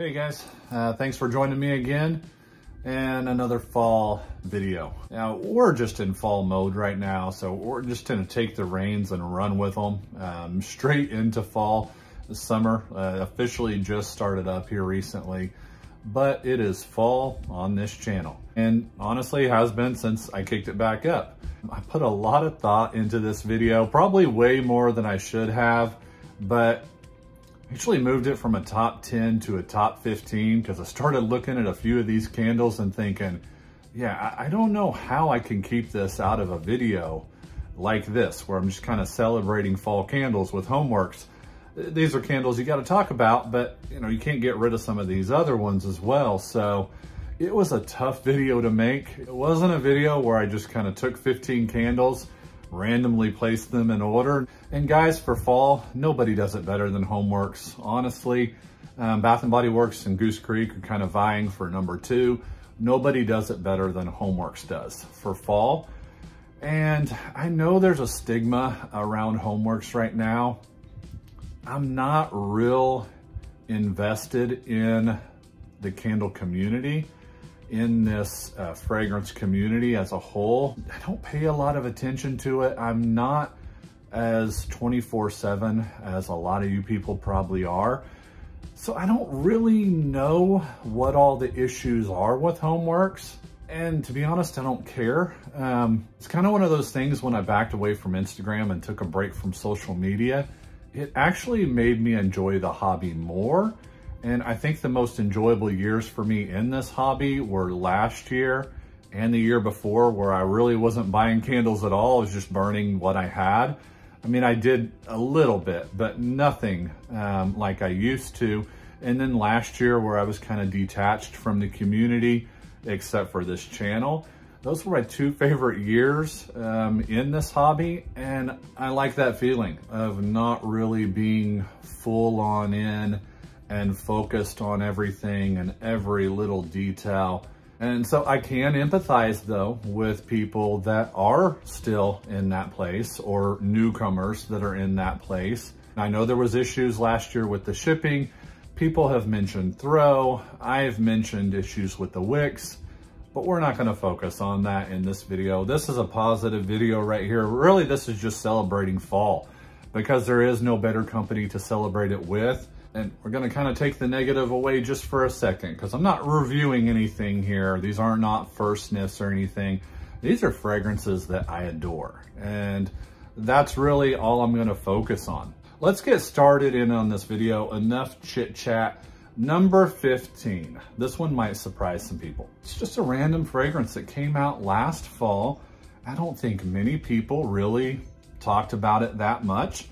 Hey guys, thanks for joining me again and another fall video. Now we're just in fall mode right now, so we're just gonna take the reins and run with them straight into fall. The summer officially just started up here recently, but it is fall on this channel. And honestly, it has been since I kicked it back up. I put a lot of thought into this video, probably way more than I should have, but actually moved it from a top 10 to a top 15 because I started looking at a few of these candles and thinking, yeah, I don't know how I can keep this out of a video like this, where I'm just kind of celebrating fall candles with HomeWorx. These are candles you got to talk about, but you can't get rid of some of these other ones as well. So it was a tough video to make. It wasn't a video where I just kind of took 15 candles, randomly placed them in order. And guys, for fall, nobody does it better than HomeWorx. Honestly, Bath & Body Works and Goose Creek are kind of vying for number 2. Nobody does it better than HomeWorx does for fall. And I know there's a stigma around HomeWorx right now. I'm not real invested in the candle community, in this fragrance community as a whole. I don't pay a lot of attention to it. I'm not as 24/7 as a lot of you people probably are. So I don't really know what all the issues are with HomeWorx. And to be honest, I don't care. It's kind of one of those things when I backed away from Instagram and took a break from social media, it actually made me enjoy the hobby more. And I think the most enjoyable years for me in this hobby were last year and the year before, where I really wasn't buying candles at all. I was just burning what I had. I mean, I did a little bit, but nothing like I used to. And then last year, where I was kind of detached from the community, except for this channel. Those were my 2 favorite years in this hobby. And I like that feeling of not really being full on in and focused on everything and every little detail. And so I can empathize though with people that are still in that place, or newcomers that are in that place. I know there was issues last year with the shipping. People have mentioned throw. I've mentioned issues with the wicks, but we're not gonna focus on that in this video. This is a positive video right here. Really, this is just celebrating fall because there is no better company to celebrate it with. And we're gonna kind of take the negative away just for a second, because I'm not reviewing anything here. These are not first sniffs or anything. These are fragrances that I adore. And that's really all I'm gonna focus on. Let's get started in on this video. Enough chit chat. Number 15. This one might surprise some people. It's just a random fragrance that came out last fall. I don't think many people really talked about it that much.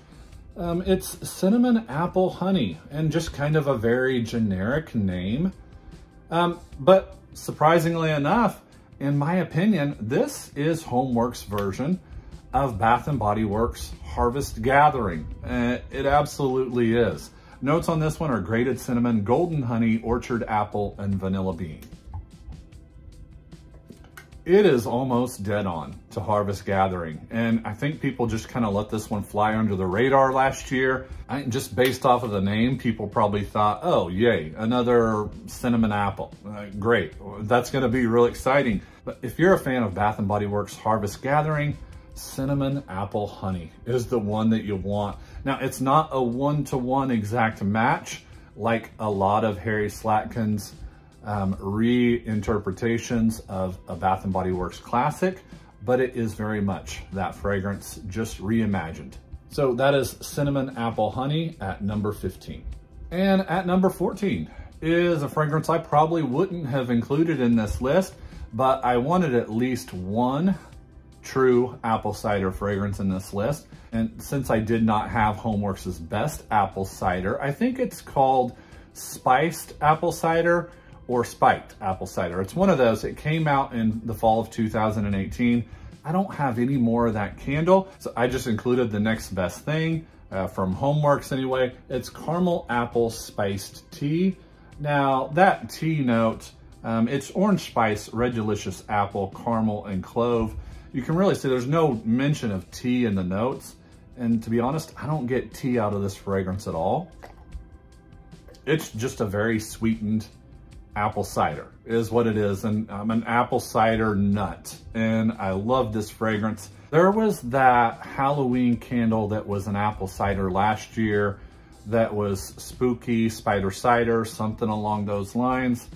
It's cinnamon apple honey, and just kind of a very generic name. But surprisingly enough, in my opinion, this is HomeWorx version of Bath & Body Works Harvest Gathering. It absolutely is. Notes on this one are grated cinnamon, golden honey, orchard apple, and vanilla bean. It is almost dead on to Harvest Gathering. And I think people just kind of let this one fly under the radar last year. Just based off of the name, people probably thought, oh, yay, another cinnamon apple. Great, that's gonna be real exciting. But if you're a fan of Bath & Body Works Harvest Gathering, cinnamon apple honey is the one that you want. Now, it's not a one-to-one exact match like a lot of Harry Slatkin's reinterpretations of a Bath & Body Works classic, but it is very much that fragrance just reimagined. So that is cinnamon apple honey at number 15. And at number 14 is a fragrance I probably wouldn't have included in this list, but I wanted at least one true apple cider fragrance in this list. And since I did not have HomeWorx's best apple cider, I think it's called spiced apple cider or spiked apple cider. It's one of those. It came out in the fall of 2018. I don't have any more of that candle, so I just included the next best thing from HomeWorx anyway. It's caramel apple spiced tea. Now that tea note, it's orange spice, red delicious apple, caramel, and clove. You can really see there's no mention of tea in the notes. And to be honest, I don't get tea out of this fragrance at all. It's just a very sweetened apple cider is what it is. And I'm an apple cider nut and I love this fragrance. There was that Halloween candle that was an apple cider last year that was spooky, spider cider, something along those lines.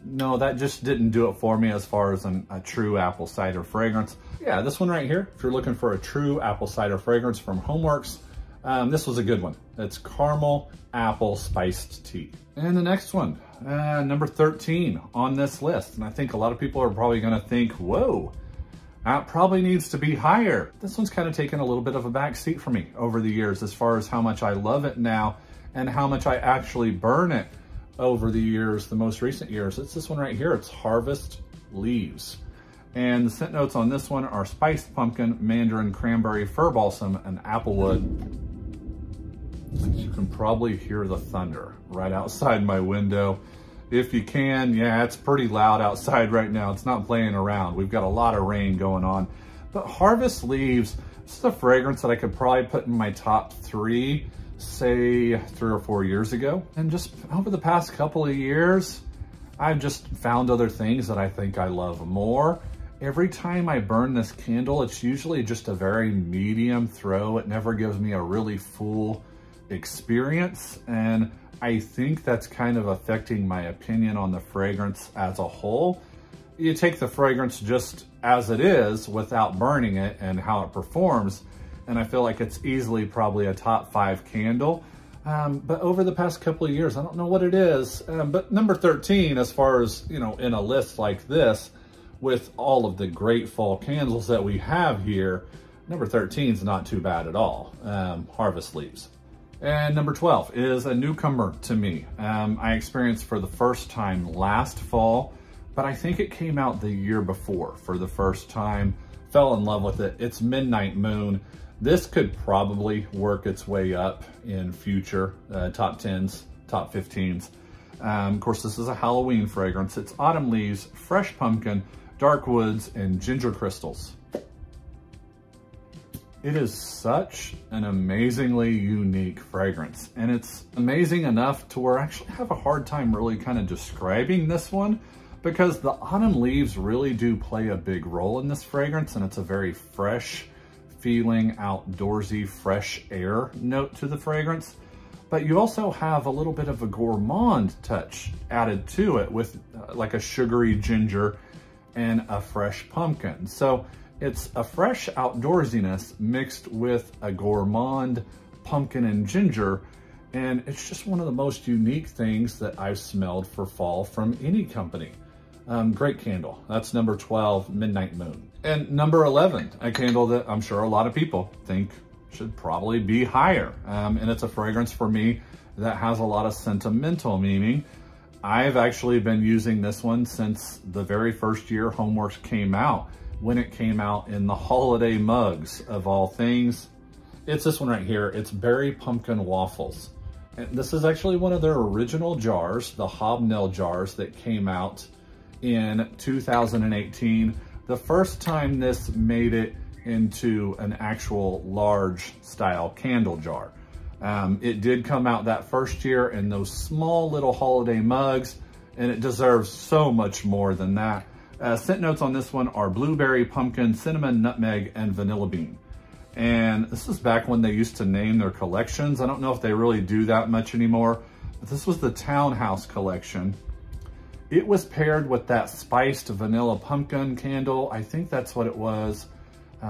No, that just didn't do it for me as far as a true apple cider fragrance. Yeah, this one right here, if you're looking for a true apple cider fragrance from HomeWorx, this was a good one. It's caramel apple spiced tea. And the next one, number 13 on this list. And I think a lot of people are probably gonna think, whoa, that probably needs to be higher. This one's kind of taken a little bit of a back seat for me over the years as far as how much I love it now and how much I actually burn it over the years, the most recent years. It's this one right here, it's Harvest Leaves. And the scent notes on this one are spiced pumpkin, mandarin, cranberry, fir balsam, and applewood. You can probably hear the thunder right outside my window. If you can, yeah, it's pretty loud outside right now. It's not playing around. We've got a lot of rain going on. But Harvest Leaves, this is a fragrance that I could probably put in my top 3, say 3 or 4 years ago. And just over the past couple of years, I've just found other things that I think I love more. Every time I burn this candle, it's usually just a very medium throw. It never gives me a really full experience. And I think that's kind of affecting my opinion on the fragrance as a whole. You take the fragrance just as it is without burning it and how it performs, and I feel like it's easily probably a top 5 candle. But over the past couple of years, I don't know what it is, but number 13, as far as, you know, in a list like this, with all of the great fall candles that we have here, number 13 is not too bad at all, Harvest Leaves. And number 12 is a newcomer to me. I experienced for the first time last fall, but I think it came out the year before for the first time. Fell in love with it. It's Midnight Moon. This could probably work its way up in future top 10s, top 15s. Of course, this is a Halloween fragrance. It's autumn leaves, fresh pumpkin, dark woods, and ginger crystals. It is such an amazingly unique fragrance, and it's amazing enough to where I actually have a hard time really kind of describing this one, because the autumn leaves really do play a big role in this fragrance, and it's a very fresh feeling, outdoorsy, fresh air note to the fragrance. But you also have a little bit of a gourmand touch added to it with like a sugary ginger and a fresh pumpkin. So it's a fresh outdoorsiness mixed with a gourmand pumpkin and ginger. And it's just one of the most unique things that I've smelled for fall from any company. Great candle. That's number 12, Midnight Moon. And number 11, a candle that I'm sure a lot of people think should probably be higher. And it's a fragrance for me that has a lot of sentimental meaning. I've actually been using this one since the very first year HomeWorx came out, when it came out in the holiday mugs of all things. It's this one right here. It's Berry Pumpkin Waffles. And this is actually one of their original jars, the hobnail jars that came out in 2018. The first time this made it into an actual large style candle jar. It did come out that first year in those small little holiday mugs, and it deserves so much more than that. Scent notes on this one are blueberry, pumpkin, cinnamon, nutmeg, and vanilla bean. And this is back when they used to name their collections. I don't know if they really do that much anymore, but this was the Townhouse collection. It was paired with that spiced vanilla pumpkin candle. I think that's what it was.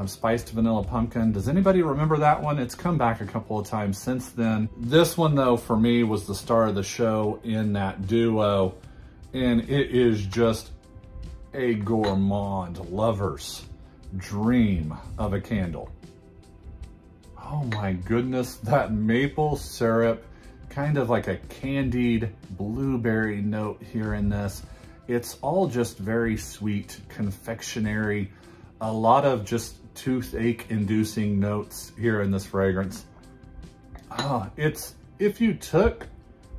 Spiced vanilla pumpkin. Does anybody remember that one? It's come back a couple of times since then. This one though, for me, was the star of the show in that duo. And it is just a gourmand lover's dream of a candle. Oh my goodness, that maple syrup, kind of like a candied blueberry note here in this. It's all just very sweet, confectionery, a lot of just toothache inducing notes here in this fragrance. It's, if you took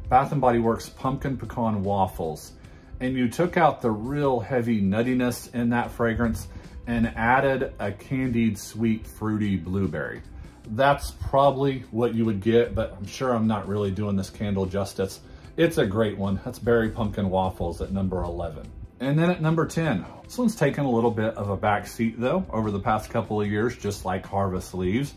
Bath & Body Works Pumpkin Pecan Waffles and you took out the real heavy nuttiness in that fragrance and added a candied sweet fruity blueberry, that's probably what you would get, but I'm sure I'm not really doing this candle justice. It's a great one. That's Berry Pumpkin Waffles at number 11. And then at number 10, this one's taken a little bit of a back seat though over the past couple of years, just like Harvest Leaves.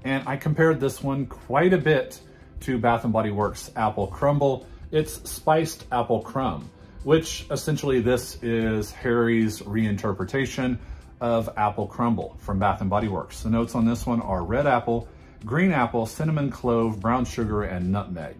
And I compared this one quite a bit to Bath & Body Works Apple Crumble. It's Spiced Apple Crumb, which essentially this is Harry's reinterpretation of Apple Crumble from Bath & Body Works. The notes on this one are red apple, green apple, cinnamon, clove, brown sugar, and nutmeg.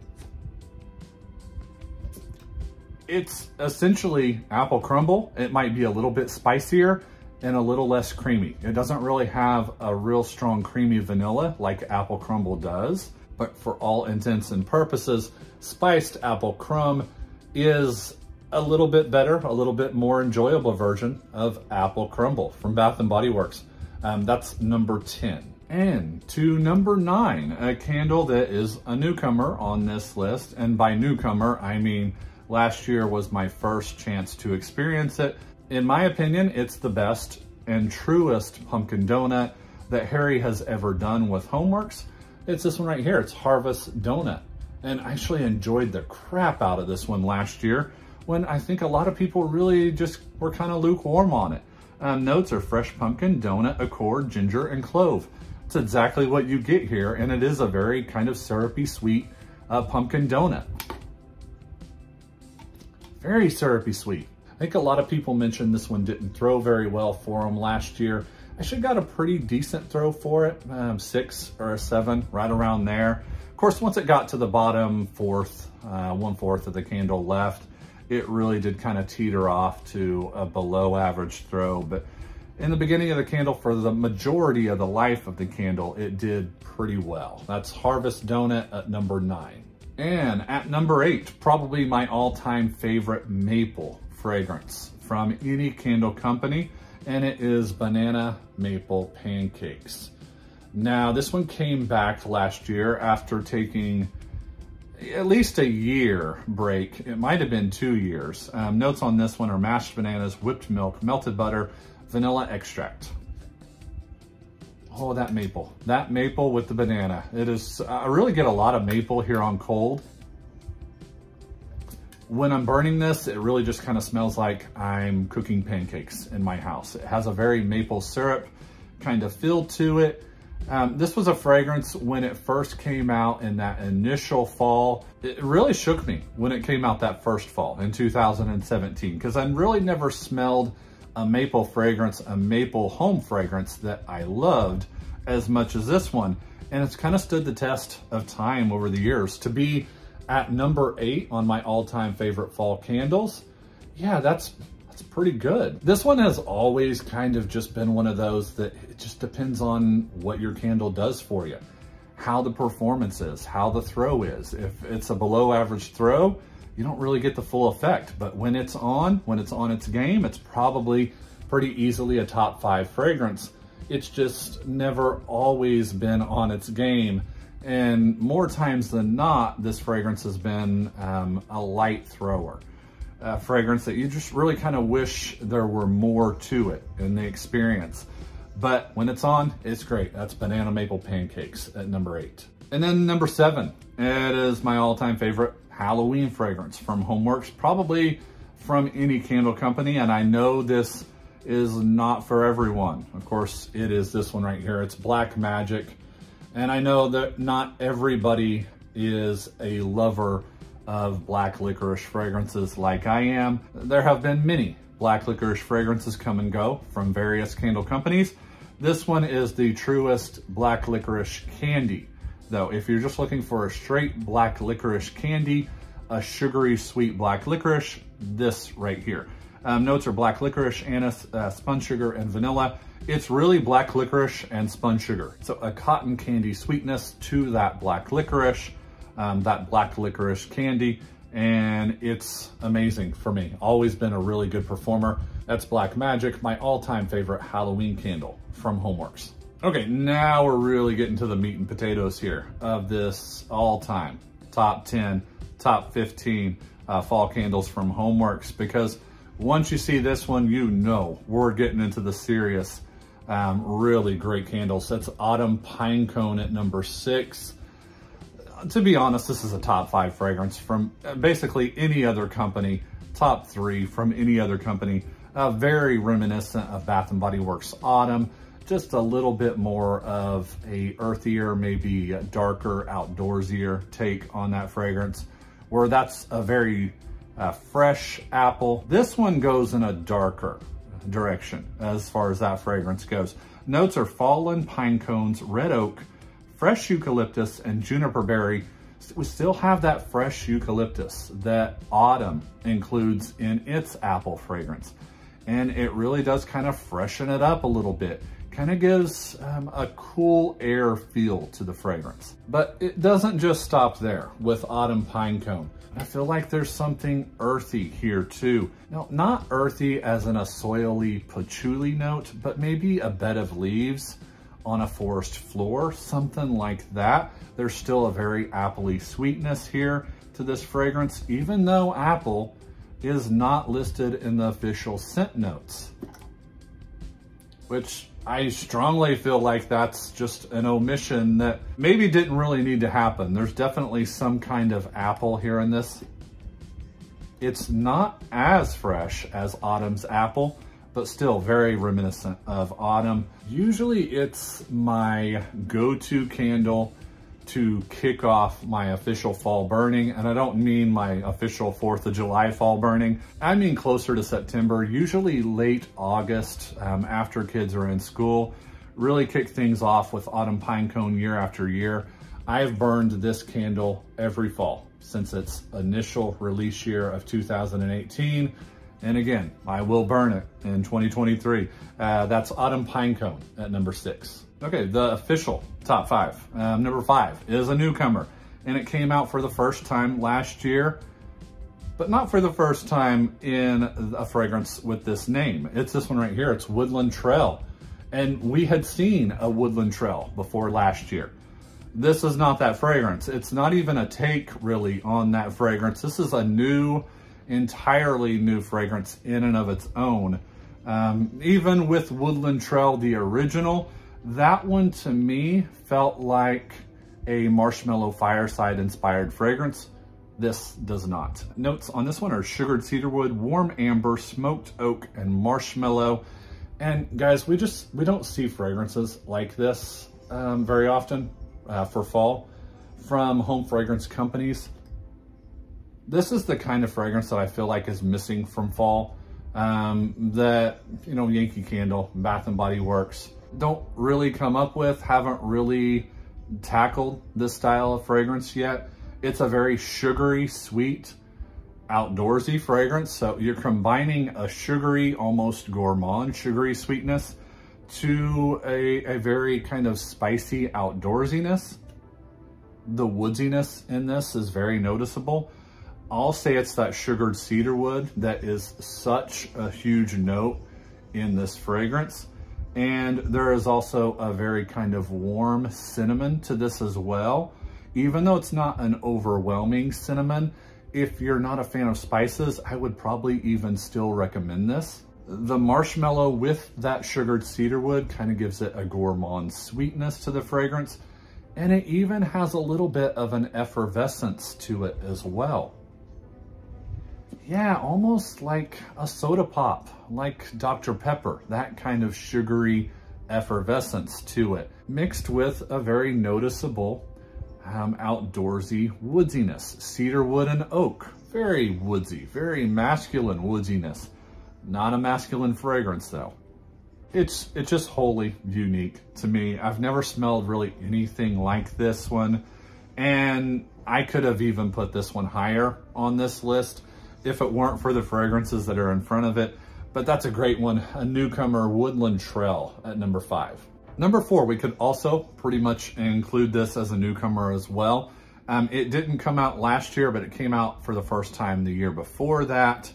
It's essentially apple crumble. It might be a little bit spicier and a little less creamy. It doesn't really have a real strong creamy vanilla like apple crumble does, but for all intents and purposes, spiced apple crumb is a little bit better, a little bit more enjoyable version of apple crumble from Bath & Body Works. That's number 10. And to number 9, a candle that is a newcomer on this list. And by newcomer, I mean last year was my first chance to experience it. In my opinion, it's the best and truest pumpkin donut that Harry has ever done with HomeWorx. It's this one right here. It's Harvest Donut. And I actually enjoyed the crap out of this one last year when I think a lot of people really just were kind of lukewarm on it. Notes are fresh pumpkin, donut, accord, ginger, and clove. It's exactly what you get here, and it is a very kind of syrupy, sweet pumpkin donut. Very syrupy sweet. I think a lot of people mentioned this one didn't throw very well for them last year. I actually got a pretty decent throw for it, 6 or a 7, right around there. Of course, once it got to the bottom 1/4 of the candle left, it really did kind of teeter off to a below average throw. But in the beginning of the candle, for the majority of the life of the candle, it did pretty well. That's Harvest Donut at number 9. And at number 8, probably my all-time favorite maple fragrance from any candle company, and it is Banana Maple Pancakes. Now, this one came back last year after taking at least a year break. It might have been 2 years. Notes on this one are mashed bananas, whipped milk, melted butter, vanilla extract. Oh, that maple with the banana. It is, I really get a lot of maple here on cold. When I'm burning this, it really just kind of smells like I'm cooking pancakes in my house. It has a very maple syrup kind of feel to it. This was a fragrance when it first came out in that initial fall. It really shook me when it came out that first fall in 2017, because I really never smelled a maple fragrance, a maple home fragrance that I loved as much as this one. And it's kind of stood the test of time over the years to be at number 8 on my all-time favorite fall candles. Yeah, that's pretty good. This one has always kind of just been one of those that it just depends on what your candle does for you, how the performance is, how the throw is. If it's a below average throw, you don't really get the full effect. But when it's on its game, it's probably pretty easily a top 5 fragrance. It's just never always been on its game. And more times than not, this fragrance has been a light thrower. A fragrance that you just really kind of wish there were more to it in the experience. But when it's on, it's great. That's Banana Maple Pancakes at number 8. And then number 7, it is my all-time favorite Halloween fragrance from HomeWorx, probably from any candle company. And I know this is not for everyone. Of course, it is this one right here. It's Black Magic. And I know that not everybody is a lover of black licorice fragrances like I am. There have been many black licorice fragrances come and go from various candle companies. This one is the truest black licorice candy. Though, if you're just looking for a straight black licorice candy, a sugary sweet black licorice, this right here. Notes are black licorice, anise, spun sugar, and vanilla. It's really black licorice and spun sugar. So a cotton candy sweetness to that black licorice candy, and it's amazing for me. Always been a really good performer. That's Black Magic, my all-time favorite Halloween candle from HomeWorx. Okay, now we're really getting to the meat and potatoes here of this all-time top 10, top 15 fall candles from HomeWorx, because once you see this one, you know we're getting into the serious, really great candles. That's Autumn Pine Cone at number 6. to be honest, this is a top 5 fragrance from basically any other company, top 3 from any other company. Very reminiscent of Bath & Body Works Autumn, just a little bit more of a earthier, maybe a darker, outdoorsier take on that fragrance, where that's a very fresh apple. This one goes in a darker direction as far as that fragrance goes. Notes are fallen pine cones, red oak, fresh eucalyptus, and juniper berry. We still have that fresh eucalyptus that autumn includes in its apple fragrance. And it really does kind of freshen it up a little bit. Kind of gives a cool air feel to the fragrance. But it doesn't just stop there with autumn pine cone. I feel like there's something earthy here too. Now, not earthy as in a soily patchouli note, but maybe a bed of leaves on a forest floor, something like that. There's still a very appley sweetness here to this fragrance, even though apple is not listed in the official scent notes, which I strongly feel like that's just an omission that maybe didn't really need to happen. There's definitely some kind of apple here in this. It's not as fresh as autumn's apple, but still very reminiscent of autumn. Usually it's my go-to candle to kick off my official fall burning. And I don't mean my official 4th of July fall burning. I mean closer to September, usually late August, after kids are in school. Really kick things off with autumn pine cone year after year. I've burned this candle every fall since its initial release year of 2018. And again, I will burn it in 2023. That's autumn pine cone at number 6. Okay, the official top 5. Number 5 is a newcomer, and it came out for the first time last year, but not for the first time in a fragrance with this name. It's this one right here. It's Woodland Trail. And we had seen a Woodland Trail before last year. This is not that fragrance. It's not even a take really on that fragrance. This is a new, entirely new fragrance in and of its own. Even with Woodland Trail, the original, that one to me felt like a marshmallow fireside inspired fragrance. This does not. Notes on this one are sugared cedarwood, warm amber, smoked oak, and marshmallow. And guys, we don't see fragrances like this very often for fall from home fragrance companies. This is the kind of fragrance that I feel like is missing from fall. That, you know, Yankee Candle, Bath & Body Works don't really come up with, haven't really tackled this style of fragrance yet. It's a very sugary, sweet, outdoorsy fragrance. So you're combining a sugary, almost gourmand, sugary sweetness to a very kind of spicy outdoorsiness. The woodsiness in this is very noticeable. I'll say it's that sugared cedarwood that is such a huge note in this fragrance. And there is also a very kind of warm cinnamon to this as well. Even though it's not an overwhelming cinnamon, if you're not a fan of spices, I would probably even still recommend this. The marshmallow with that sugared cedarwood kind of gives it a gourmand sweetness to the fragrance. And it even has a little bit of an effervescence to it as well. Yeah, almost like a soda pop, like Dr. Pepper, that kind of sugary effervescence to it, mixed with a very noticeable outdoorsy woodsiness. Cedarwood and oak, very woodsy, very masculine woodsiness. Not a masculine fragrance though. It's just wholly unique to me. I've never smelled really anything like this one. And I could have even put this one higher on this list if it weren't for the fragrances that are in front of it. But that's a great one, a newcomer, Woodland Trail at number 5. Number 4, we could also pretty much include this as a newcomer as well. It didn't come out last year, but it came out for the first time the year before that.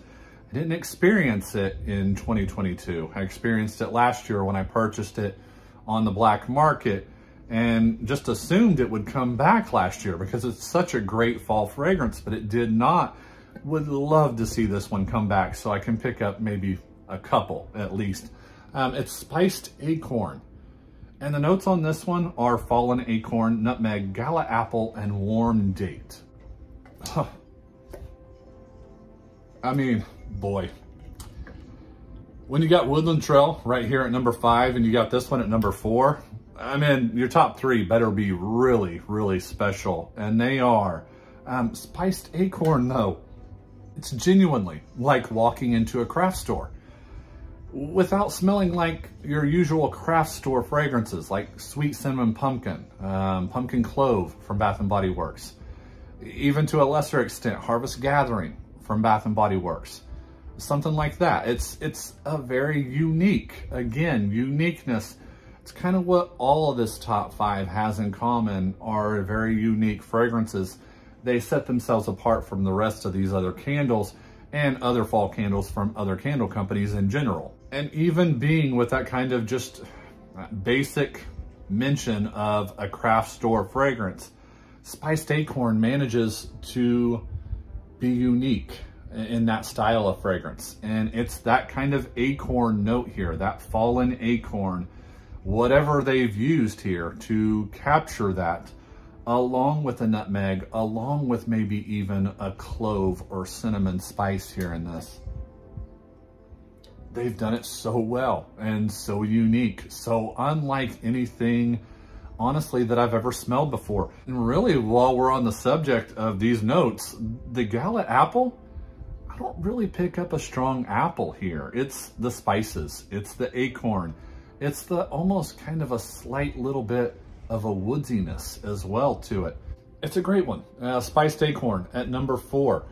I didn't experience it in 2022. I experienced it last year when I purchased it on the black market and just assumed it would come back last year because it's such a great fall fragrance, but it did not. Would love to see this one come back so I can pick up maybe a couple at least. It's Spiced Acorn. And the notes on this one are fallen acorn, nutmeg, gala apple, and warm date. Huh. I mean, boy. When you got Woodland Trail right here at number 5 and you got this one at number 4, I mean, your top 3 better be really, really special. And they are. Spiced acorn, though. It's genuinely like walking into a craft store without smelling like your usual craft store fragrances, like sweet cinnamon pumpkin, pumpkin clove from Bath & Body Works, even to a lesser extent, Harvest Gathering from Bath & Body Works, something like that. It's a very unique, again, uniqueness. It's kind of what all of this top 5 has in common, are very unique fragrances. They set themselves apart from the rest of these other candles and other fall candles from other candle companies in general. And even being with that kind of just basic mention of a craft store fragrance, Spiced Acorn manages to be unique in that style of fragrance. And it's that kind of acorn note here, that fallen acorn, whatever they've used here to capture that, along with a nutmeg, along with maybe even a clove or cinnamon spice here in this. They've done it so well and so unique, so unlike anything, honestly, that I've ever smelled before. And really, while we're on the subject of these notes, the Gala apple, I don't really pick up a strong apple here. It's the spices, it's the acorn, it's the almost kind of a slight little bit of a woodsiness as well to it. It's a great one. Spiced Acorn at number 4.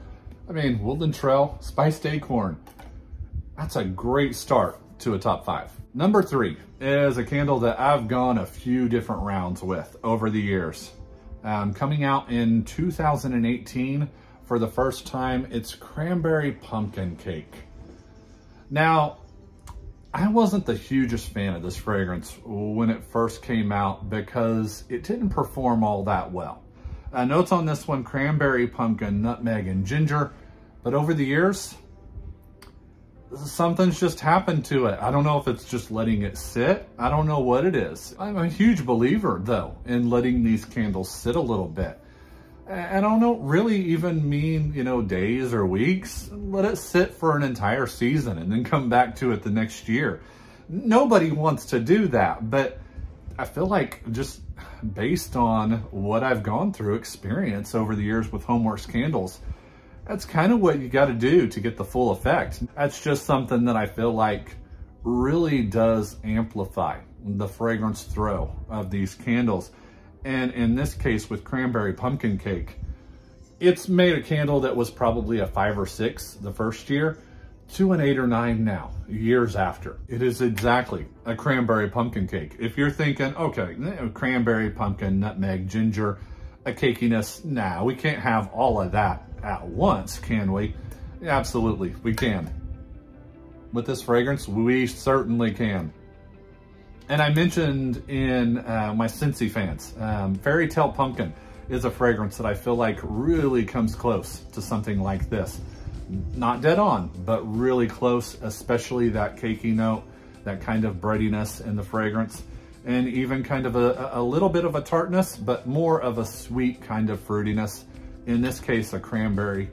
I mean, Woodland Trail, Spiced Acorn. That's a great start to a top 5. Number 3 is a candle that I've gone a few different rounds with over the years. Coming out in 2018 for the first time, it's Cranberry Pumpkin Cake. Now, I wasn't the hugest fan of this fragrance when it first came out because it didn't perform all that well. Notes on this one, cranberry, pumpkin, nutmeg, and ginger. But over the years, something's just happened to it. I don't know if it's just letting it sit. I don't know what it is. I'm a huge believer, though, in letting these candles sit a little bit. And I don't really even mean, you know, days or weeks. Let it sit for an entire season and then come back to it the next year. Nobody wants to do that, but I feel like just based on what I've gone through experience over the years with HomeWorx candles, that's kind of what you got to do to get the full effect. That's just something that I feel like really does amplify the fragrance throw of these candles. And in this case with Cranberry Pumpkin Cake, it's made a candle that was probably a 5 or 6 the first year to an 8 or 9 now, years after. It is exactly a cranberry pumpkin cake. If you're thinking, okay, cranberry, pumpkin, nutmeg, ginger, a cakiness, nah, we can't have all of that at once, can we? Absolutely, we can. With this fragrance, we certainly can. And I mentioned in my Scentsy fans, Fairy Tale Pumpkin is a fragrance that I feel like really comes close to something like this. Not dead on, but really close, especially that cakey note, that kind of breadiness in the fragrance, and even kind of a little bit of a tartness, but more of a sweet kind of fruitiness. In this case, a cranberry.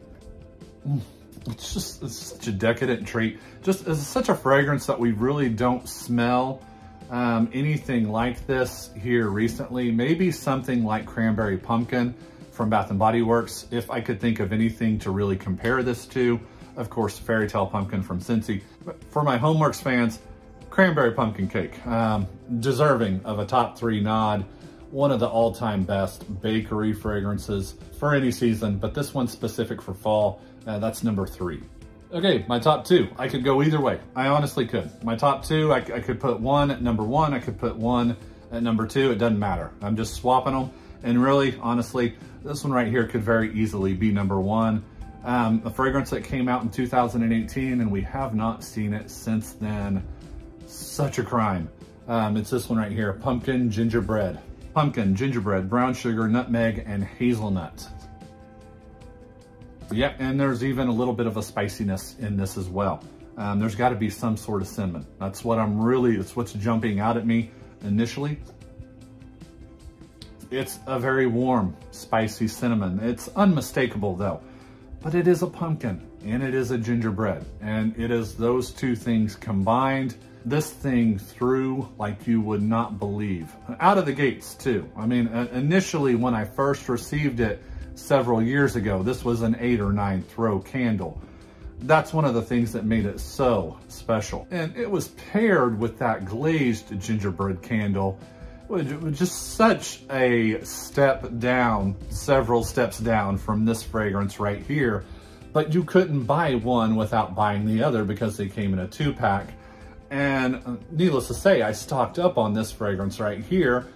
It's such a decadent treat. Just it's such a fragrance that we really don't smell anything like this here recently. Maybe something like Cranberry Pumpkin from Bath & Body Works, if I could think of anything to really compare this to. Of course, Fairy Tale Pumpkin from Scentsy. But for my HomeWorx fans, Cranberry Pumpkin Cake, deserving of a top 3 nod. One of the all-time best bakery fragrances for any season, but this one's specific for fall. That's number 3. Okay, my top 2. I could go either way. I honestly could. My top 2, I could put one at number 1. I could put one at number 2. It doesn't matter. I'm just swapping them. And really, honestly, this one right here could very easily be number 1. A fragrance that came out in 2018, and we have not seen it since then. Such a crime. It's this one right here, Pumpkin Gingerbread. Pumpkin, gingerbread, brown sugar, nutmeg, and hazelnut. Yep, and there's even a little bit of a spiciness in this as well. There's got to be some sort of cinnamon. That's what it's what's jumping out at me. initially. It's a very warm, spicy cinnamon. It's unmistakable though, but it is a pumpkin and it is a gingerbread, and it is those two things combined. This thing threw like you would not believe. Out of the gates too. I mean, initially when I first received it several years ago, this was an 8 or 9 throw candle. That's one of the things that made it so special. And it was paired with that glazed gingerbread candle, which was just such a step down, several steps down from this fragrance right here. But you couldn't buy one without buying the other because they came in a 2-pack. And needless to say, I stocked up on this fragrance right here,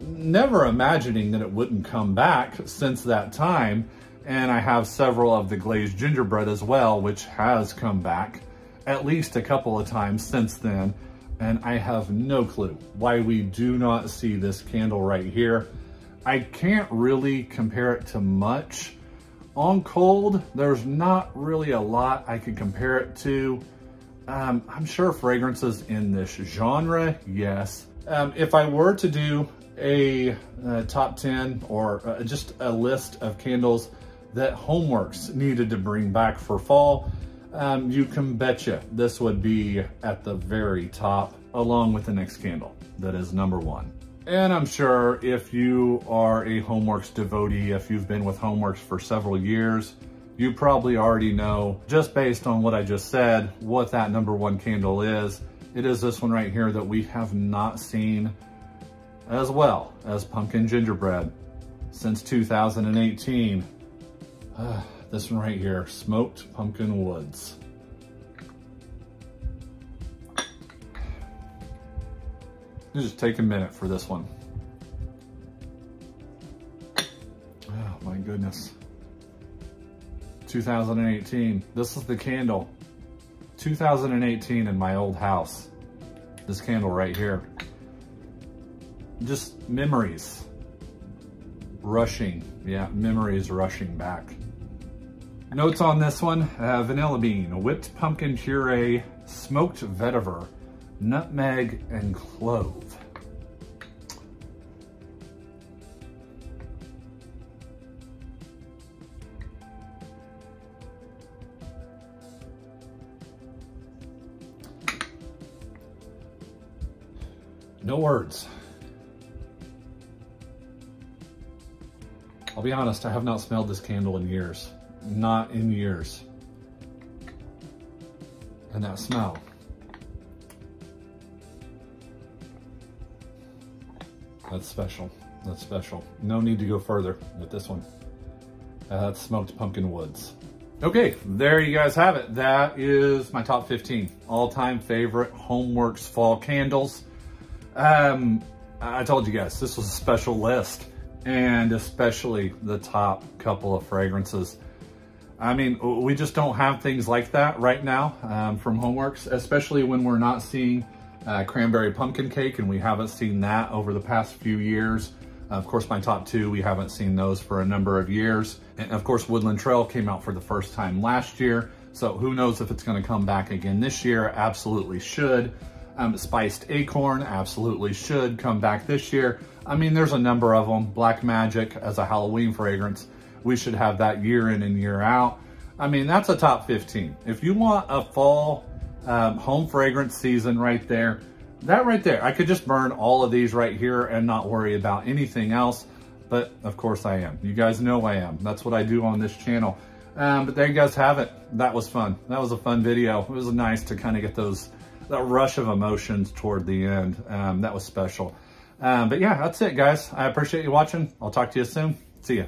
never imagining that it wouldn't come back since that time. And I have several of the glazed gingerbread as well, which has come back at least a couple of times since then. And I have no clue why we do not see this candle right here. I can't really compare it to much. On cold, there's not really a lot I could compare it to. I'm sure fragrances in this genre, yes. If I were to do a top 10 or just a list of candles that HomeWorx needed to bring back for fall, you can betcha this would be at the very top, along with the next candle that is number 1. And I'm sure if you are a HomeWorx devotee, if you've been with HomeWorx for several years, you probably already know, just based on what I just said, what that number 1 candle is. It is this one right here that we have not seen as well as pumpkin gingerbread since 2018. This one right here, smoked pumpkin woods. Just take a minute for this one. Oh my goodness. 2018, this is the candle. 2018 in my old house. This candle right here. Just memories rushing. Yeah, memories rushing back. Notes on this one, vanilla bean, whipped pumpkin puree, smoked vetiver, nutmeg, and clove. No words. I'll be honest, I have not smelled this candle in years. Not in years. And that smell. That's special. That's special. No need to go further with this one. That's smoked pumpkin woods. Okay, there you guys have it. That is my top 15 all-time favorite HomeWorx fall candles. I told you guys, this was a special list, and especially the top couple of fragrances. I mean, we just don't have things like that right now from HomeWorx, especially when we're not seeing cranberry pumpkin cake, and we haven't seen that over the past few years. Of course, my top 2, we haven't seen those for a number of years. And of course, Woodland Trail came out for the first time last year, so who knows if it's gonna come back again this year. Absolutely should. Spiced Acorn absolutely should come back this year. I mean, there's a number of them. Black Magic as a Halloween fragrance, we should have that year in and year out. I mean, that's a top 15. If you want a fall home fragrance season right there, that right there, I could just burn all of these right here and not worry about anything else. But of course I am. You guys know I am. That's what I do on this channel. But there you guys have it. That was fun. That was a fun video. It was nice to kind of get that rush of emotions toward the end. That was special. But yeah, that's it, guys. I appreciate you watching. I'll talk to you soon. See ya.